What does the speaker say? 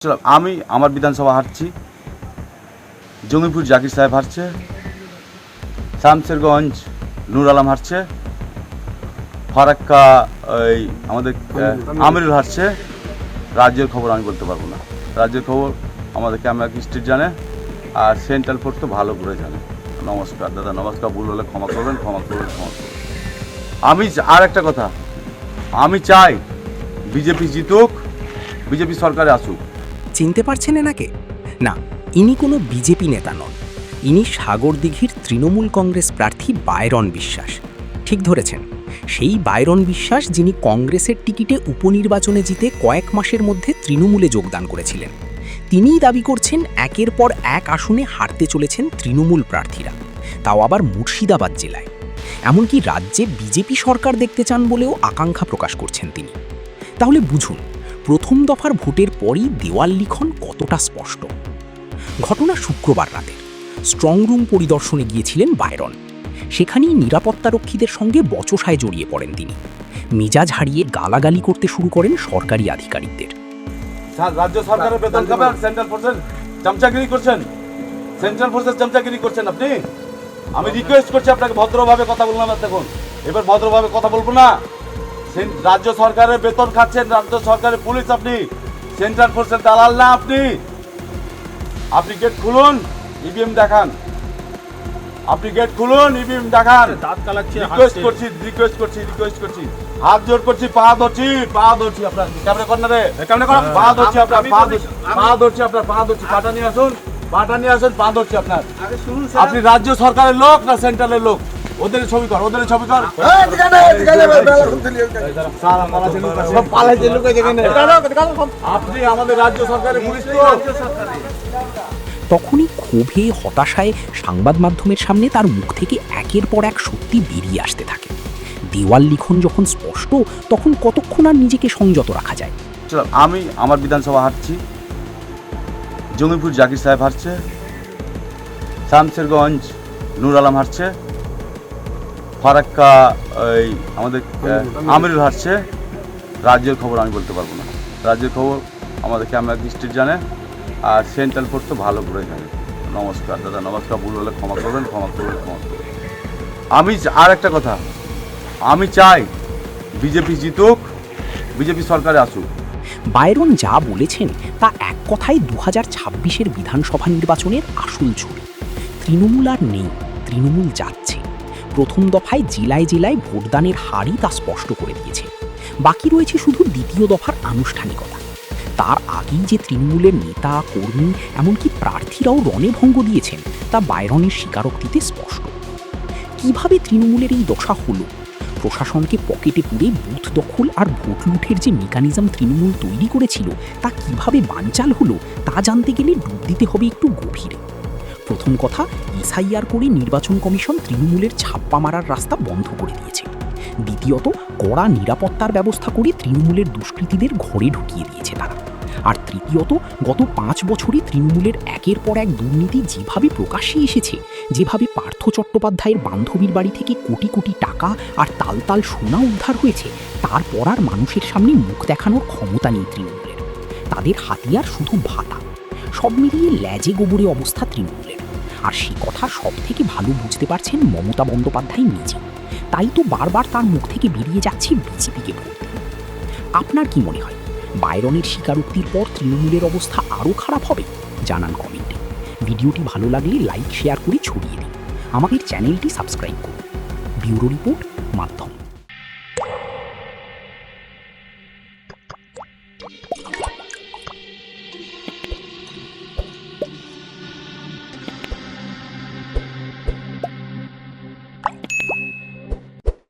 আমি আমার বিধানসভা হারছি, জঙ্গিপুর জাকির সাহেব হারছে, শামসেরগঞ্জ নূর আলম হারছে, ফারাক্কা ওই আমাদের আমিরুল হারছে। রাজ্যের খবর আমি বলতে পারবো না, রাজ্যের খবর আমাদের ক্যামেরা স্ট্রিট জানে, আর সেন্ট্রাল ফোর্স তো ভালো করে জানে। নমস্কার দাদা, নমস্কার। ভুল হলে ক্ষমা করবেন, ক্ষমা করবেন। আমি আর একটা কথা, আমি চাই বিজেপি জিতুক, বিজেপি সরকারে আসুক। চিনতে পারছেন এনাকে? না, ইনি কোনো বিজেপি নেতা নন। ইনি সাগরদিঘির তৃণমূল কংগ্রেস প্রার্থী বায়রন বিশ্বাস। ঠিক ধরেছেন, সেই বায়রন বিশ্বাস যিনি কংগ্রেসের টিকিটে উপনির্বাচনে জিতে কয়েক মাসের মধ্যে তৃণমূলে যোগদান করেছিলেন। তিনিই দাবি করছেন একের পর এক আসনে হারতে চলেছেন তৃণমূল প্রার্থীরা, তাও আবার মুর্শিদাবাদ জেলায়। এমনকি রাজ্যে বিজেপি সরকার দেখতে চান বলেও আকাঙ্ক্ষা প্রকাশ করছেন তিনি। তাহলে বুঝুন, প্রথম দফার ভোটের পরই দেওয়াল লিখন কতটা স্পষ্ট। ঘটনা শুক্রবার রাতে স্ট্রং রুম পরিদর্শনে গিয়েছিলেন বায়রন। সেখানেই নিরাপত্তারক্ষীদের সঙ্গে বচসায় জড়িয়ে পড়েন তিনি। মেজাজ হারিয়ে গালাগালি করতে শুরু করেন সরকারি আধিকারিকদের। রাজ্য সরকারের বেতন খাবেন, সেন্ট্রাল ফোর্সের চামচাগিরি করছেন, সেন্ট্রাল ফোর্সের চামচাগিরি করছেন আপনি। আমি রিকোয়েস্ট করছি আপনাকে, ভদ্রভাবে কথা বললাম। দেখুন, এবার ভদ্রভাবে কথা বলবো না। রাজ্য সরকারের বেতন খাচ্ছেন, রাজ্য সরকারের পুলিশ আপনি, সেন্ট্রাল ফোর্সের দালাল না আপনি। আপনি গেট খুলুন, ইভিএম দেখান। আপনি গেট খুলুন, ইভিএম দেখান। রিকোয়েস্ট করছি, হাত জোর করছি, পা ধরছি আপনার ক্যামেরা কর্নারে, পা ধরছি আপনার, পাটা নিয়ে আসুন, পা ধরছি আপনার। আপনি রাজ্য সরকারের লোক না সেন্ট্রালের লোক? ওদের ছবি কর। আপনি আমাদের রাজ্য সরকারের পুলিশ তো। তখনই ক্ষোভে হতাশায় সংবাদ মাধ্যমের সামনে তার মুখ থেকে একের পর এক সত্যি বেরিয়ে আসতে থাকে। দেওয়াল লিখন যখন স্পষ্ট, তখন কতক্ষণ আর নিজেকে সংযত রাখা যায়? আমি আমার বিধানসভা হারছি, জঙ্গিপুর জাকির সাহেব হারছে, শামসেরগঞ্জ নূর আলম হারছে, ফারাক্কা ওই আমাদের আমিরুল হারছে। রাজ্যের খবর আমি বলতে পারবো না, রাজ্যের খবর আমাদের ক্যামেরা স্ট্রিট জানে, আর সেন্ট্রাল ফোর্স তো ভালো করে জানে। নমস্কার দাদা, নমস্কার। ভুল হলে ক্ষমা করবেন, ক্ষমা করবেন। আমি আর একটা কথা, আমি চাই বিজেপি জিতুক, বিজেপি সরকারে আসুক। বায়রন যা বলেছেন তা এক কথায় 2026-এর বিধানসভা নির্বাচনের আসল ছবি। তৃণমূল আর নেই, তৃণমূল যাচ্ছে। প্রথম দফায় জেলায় জেলায় ভোটদানের হারই তা স্পষ্ট করে দিয়েছে। বাকি রয়েছে শুধু দ্বিতীয় দফার আনুষ্ঠানিকতা। তার আগেই যে তৃণমূলের নেতা, কর্মী, এমনকি প্রার্থীরাও রণভঙ্গ দিয়েছেন তা বায়রনের স্বীকারোক্তিতে স্পষ্ট। কিভাবে তৃণমূলের এই দশা হলো? প্রশাসনকে পকেটে পুরে বুথ দখল আর ভোট লুঠের যে মেকানিজম তৃণমূল তৈরি করেছিল তা কিভাবে বানচাল হলো তা জানতে গেলে ডুব দিতে হবে একটু গভীরে। প্রথম কথা, এসআইআর করে নির্বাচন কমিশন তৃণমূলের ছাপ্পা মারার রাস্তা বন্ধ করে দিয়েছে। দ্বিতীয়ত, কড়া নিরাপত্তার ব্যবস্থা করে তৃণমূলের দুষ্কৃতীদের ঘরে ঢুকিয়ে দিয়েছে তারা। আর তৃতীয়ত, গত 5 বছরে তৃণমূলের একের পর এক দুর্নীতি যেভাবে প্রকাশ্যে এসেছে, যেভাবে পার্থ চট্টোপাধ্যায়ের বান্ধবীর বাড়ি থেকে কোটি কোটি টাকা আর তাল তাল সোনা উদ্ধার হয়েছে, তারপর আর মানুষের সামনে মুখ দেখানোর ক্ষমতা নেই তৃণমূলের। তাদের হাতিয়ার শুধু ভাতা। সব মিলিয়ে ল্যাজে গোবরে অবস্থা তৃণমূলের। আর সে কথা সব থেকে ভালো বুঝতে পারছেন মমতা বন্দ্যোপাধ্যায় নিজে। তাই তো বারবার তার মুখ থেকে বেরিয়ে যাচ্ছে বিজেপিকে ভোট দিন। আপনার কি মনে হয়, বায়রনের স্বীকারোক্তির পর তৃণমূলের অবস্থা আরও খারাপ হবে? জানান কমেন্টে। ভিডিওটি ভালো লাগলে লাইক, শেয়ার করে ছড়িয়ে দিন। আমাদের চ্যানেলটি সাবস্ক্রাইব করুন। ব্যুরো রিপোর্ট, মাধ্যম।